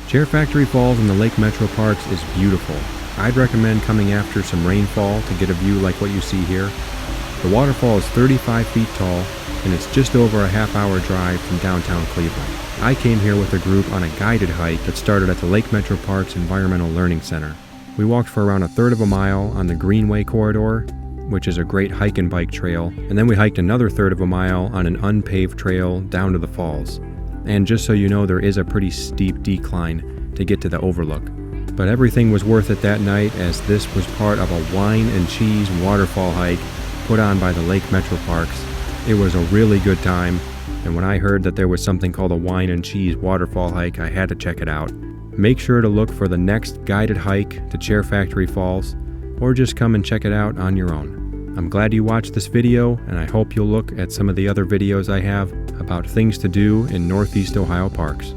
Chair Factory Falls in the Lake Metroparks is beautiful. I'd recommend coming after some rainfall to get a view like what you see here. The waterfall is 35 feet tall, and it's just over a half-hour drive from downtown Cleveland. I came here with a group on a guided hike that started at the Lake Metroparks Environmental Learning Center. We walked for around a third of a mile on the Greenway Corridor, which is a great hike and bike trail, and then we hiked another third of a mile on an unpaved trail down to the falls. And just so you know, there is a pretty steep decline to get to the overlook. But everything was worth it that night, as this was part of a wine and cheese waterfall hike put on by the Lake Metroparks. It was a really good time, and when I heard that there was something called a wine and cheese waterfall hike, I had to check it out. Make sure to look for the next guided hike to Chair Factory Falls, or just come and check it out on your own. I'm glad you watched this video, and I hope you'll look at some of the other videos I have about things to do in Northeast Ohio parks.